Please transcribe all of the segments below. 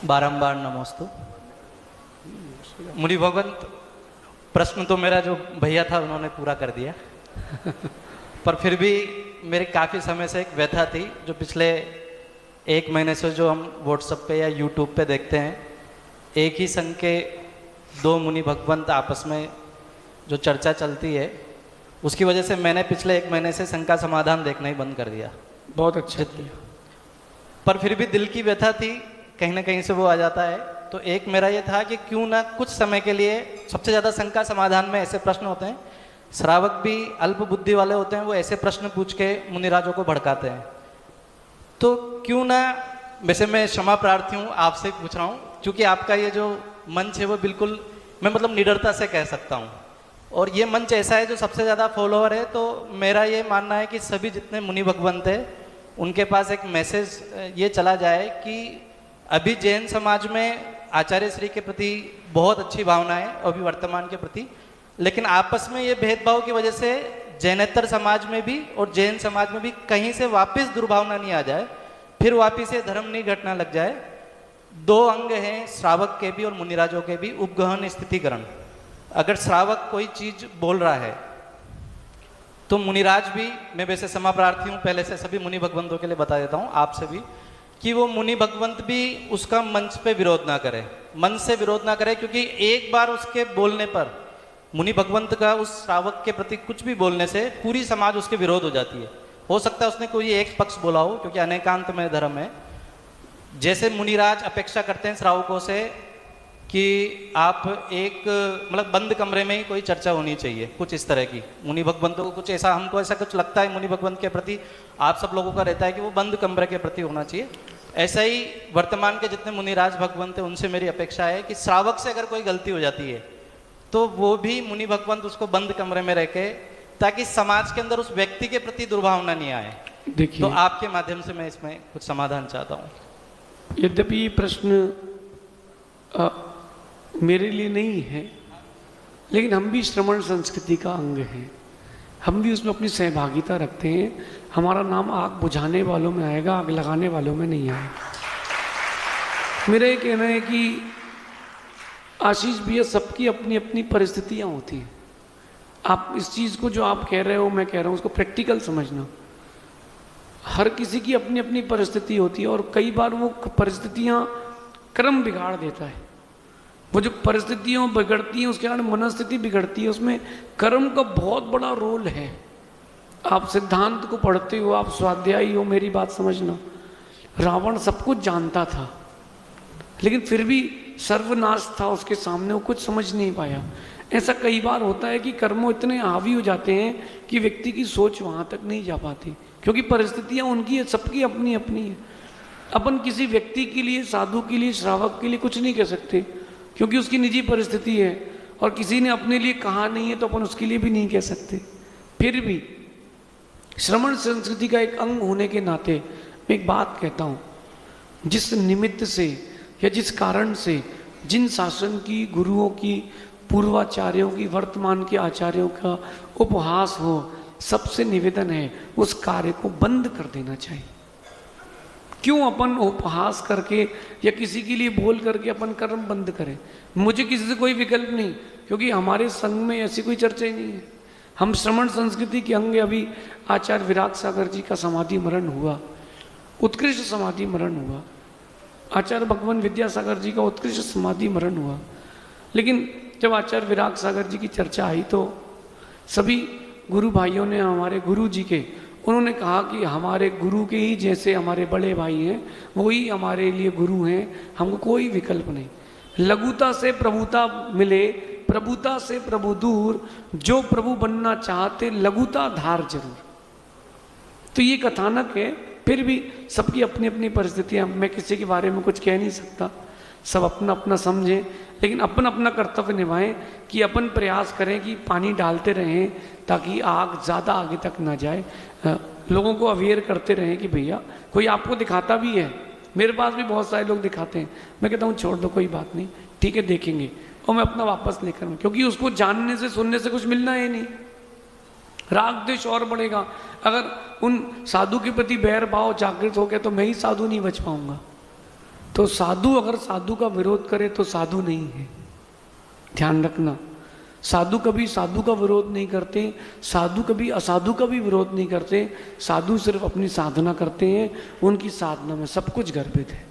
बारंबार नमोस्तु। मुनि भगवंत, प्रश्न तो मेरा जो भैया था उन्होंने पूरा कर दिया पर फिर भी मेरे काफ़ी समय से एक व्यथा थी जो पिछले 1 महीने से जो हम व्हाट्सएप पे या यूट्यूब पे देखते हैं, एक ही संघ के 2 मुनि भगवंत आपस में जो चर्चा चलती है, उसकी वजह से मैंने पिछले 1 महीने से संघ का समाधान देखना ही बंद कर दिया। बहुत अच्छा किया। पर फिर भी दिल की व्यथा थी, कहीं ना कहीं से वो आ जाता है। तो एक मेरा ये था कि क्यों ना कुछ समय के लिए, सबसे ज़्यादा संघ का समाधान में ऐसे प्रश्न होते हैं, श्रावक भी अल्प बुद्धि वाले होते हैं, वो ऐसे प्रश्न पूछ के मुनिराजों को भड़काते हैं। तो क्यों ना, वैसे मैं क्षमा प्रार्थी हूँ, आपसे पूछ रहा हूँ, क्योंकि आपका ये जो मंच है वो बिल्कुल, मैं मतलब निडरता से कह सकता हूँ, और ये मंच ऐसा है जो सबसे ज़्यादा फॉलोअर है। तो मेरा ये मानना है कि सभी जितने मुनि भगवंत है उनके पास एक मैसेज ये चला जाए कि अभी जैन समाज में आचार्य श्री के प्रति बहुत अच्छी भावना है, अभी वर्तमान के प्रति, लेकिन आपस में ये भेदभाव की वजह से जैनेतर समाज में भी और जैन समाज में भी कहीं से वापस दुर्भावना नहीं आ जाए, फिर वापस ये धर्म नहीं घटना लग जाए। 2 अंग हैं श्रावक के भी और मुनिराजों के भी, उपगहन स्थितिकरण। अगर श्रावक कोई चीज बोल रहा है तो मुनिराज भी, मैं वैसे क्षमा प्रार्थी हूँ पहले से सभी मुनि भगवंतों के लिए बता देता हूँ, आपसे भी, कि वो मुनि भगवंत भी उसका मंच पे विरोध ना करे, मन से विरोध ना करे, क्योंकि एक बार उसके बोलने पर, मुनि भगवंत का उस श्रावक के प्रति कुछ भी बोलने से पूरी समाज उसके विरोध हो जाती है। हो सकता है उसने कोई एक पक्ष बोला हो, क्योंकि अनेकांत में धर्म है। जैसे मुनिराज अपेक्षा करते हैं श्रावकों से कि आप एक मतलब बंद कमरे में ही कोई चर्चा होनी चाहिए, कुछ इस तरह की, मुनि भगवंतों को कुछ ऐसा, हमको ऐसा कुछ लगता है मुनि भगवंत के प्रति, आप सब लोगों का रहता है कि वो बंद कमरे के प्रति होना चाहिए। ऐसा ही वर्तमान के जितने मुनिराज भगवंत हैं उनसे मेरी अपेक्षा है कि श्रावक से अगर कोई गलती हो जाती है तो वो भी मुनि भगवंत उसको बंद कमरे में रह के, ताकि समाज के अंदर उस व्यक्ति के प्रति दुर्भावना नहीं आए। देखिए, तो आपके माध्यम से मैं इसमें कुछ समाधान चाहता हूँ। यद्यपि ये प्रश्न मेरे लिए नहीं है, लेकिन हम भी श्रमण संस्कृति का अंग हैं, हम भी उसमें अपनी सहभागिता रखते हैं। हमारा नाम आग बुझाने वालों में आएगा, आग लगाने वालों में नहीं आएगा। मेरा ये कहना है कि आशीष भैया, सबकी अपनी अपनी परिस्थितियां होती हैं। आप इस चीज़ को जो आप कह रहे हो, मैं कह रहा हूँ, उसको प्रैक्टिकल समझना। हर किसी की अपनी अपनी परिस्थिति होती है, और कई बार वो परिस्थितियां क्रम बिगाड़ देता है। वो जो परिस्थितियां बिगड़ती हैं उसके कारण मनस्थिति बिगड़ती है, उसमें कर्म का बहुत बड़ा रोल है। आप सिद्धांत को पढ़ते हो, आप स्वाध्यायी हो, मेरी बात समझना। रावण सब कुछ जानता था, लेकिन फिर भी सर्वनाश था उसके सामने, वो कुछ समझ नहीं पाया। ऐसा कई बार होता है कि कर्मों इतने हावी हो जाते हैं कि व्यक्ति की सोच वहां तक नहीं जा पाती, क्योंकि परिस्थितियां उनकी है, सबकी अपनी अपनी है। अपन किसी व्यक्ति के लिए, साधु के लिए, श्रावक के लिए कुछ नहीं कह सकते, क्योंकि उसकी निजी परिस्थिति है, और किसी ने अपने लिए कहा नहीं है तो अपन उसके लिए भी नहीं कह सकते। फिर भी श्रमण संस्कृति का एक अंग होने के नाते मैं एक बात कहता हूँ, जिस निमित्त से या जिस कारण से जिन शासन की, गुरुओं की, पूर्वाचार्यों की, वर्तमान के आचार्यों का उपहास हो, सबसे निवेदन है उस कार्य को बंद कर देना चाहिए। क्यों अपन उपहास करके या किसी के लिए बोल करके अपन कर्म बंद करें? मुझे किसी से कोई विकल्प नहीं, क्योंकि हमारे संघ में ऐसी कोई चर्चा ही नहीं है। हम श्रमण संस्कृति के अंग, अभी आचार्य विराग सागर जी का समाधि मरण हुआ, उत्कृष्ट समाधि मरण हुआ। आचार्य भगवान विद्यासागर जी का उत्कृष्ट समाधि मरण हुआ। लेकिन जब आचार्य विराग सागर जी की चर्चा आई तो सभी गुरु भाइयों ने, हमारे गुरु जी के, उन्होंने कहा कि हमारे गुरु के ही जैसे हमारे बड़े भाई हैं, वही हमारे लिए गुरु हैं, हमको कोई विकल्प नहीं। लघुता से प्रभुता मिले, प्रभुता से प्रभु दूर, जो प्रभु बनना चाहते लघुता धार जरूर। तो ये कथानक है। फिर भी सबकी अपनी अपनी परिस्थितियां, मैं किसी के बारे में कुछ कह नहीं सकता, सब अपना अपना समझें, लेकिन अपन अपना कर्तव्य निभाएं कि अपन प्रयास करें कि पानी डालते रहें ताकि आग ज़्यादा आगे तक ना जाए। लोगों को अवेयर करते रहें कि भैया, कोई आपको दिखाता भी है, मेरे पास भी बहुत सारे लोग दिखाते हैं, मैं कहता हूँ छोड़ दो, कोई बात नहीं, ठीक है देखेंगे, और मैं अपना वापस लेकर आऊँ, क्योंकि उसको जानने से, सुनने से कुछ मिलना है नहीं। राग द्वेष और बढ़ेगा। अगर उन साधु के प्रति बैर भाव जागृत हो गया तो मैं ही साधु नहीं बच पाऊंगा। तो साधु अगर साधु का विरोध करे तो साधु नहीं है, ध्यान रखना। साधु कभी साधु का विरोध नहीं करते, साधु कभी असाधु का भी विरोध नहीं करते। साधु सिर्फ अपनी साधना करते हैं, उनकी साधना में सब कुछ गर्भित है।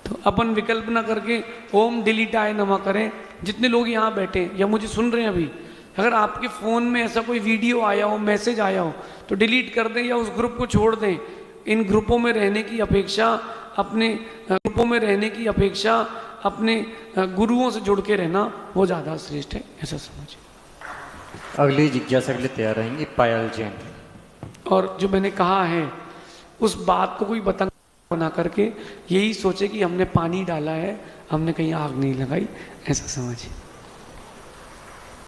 तो अपन विकल्प ना करके ओम डिलीटाय नमः करें। जितने लोग यहाँ बैठे या मुझे सुन रहे हैं अभी, अगर आपके फ़ोन में ऐसा कोई वीडियो आया हो, मैसेज आया हो, तो डिलीट कर दें या उस ग्रुप को छोड़ दें। इन ग्रुपों में रहने की अपेक्षा अपने गुरुओं से जुड़ के रहना वो ज़्यादा श्रेष्ठ है, ऐसा समझिए। अगली जिज्ञासा के लिए तैयार रहेंगी पायल जैन। और जो मैंने कहा है उस बात को कोई बना करके यही सोचे कि हमने पानी डाला है, हमने कहीं आग नहीं लगाई, ऐसा समझिए।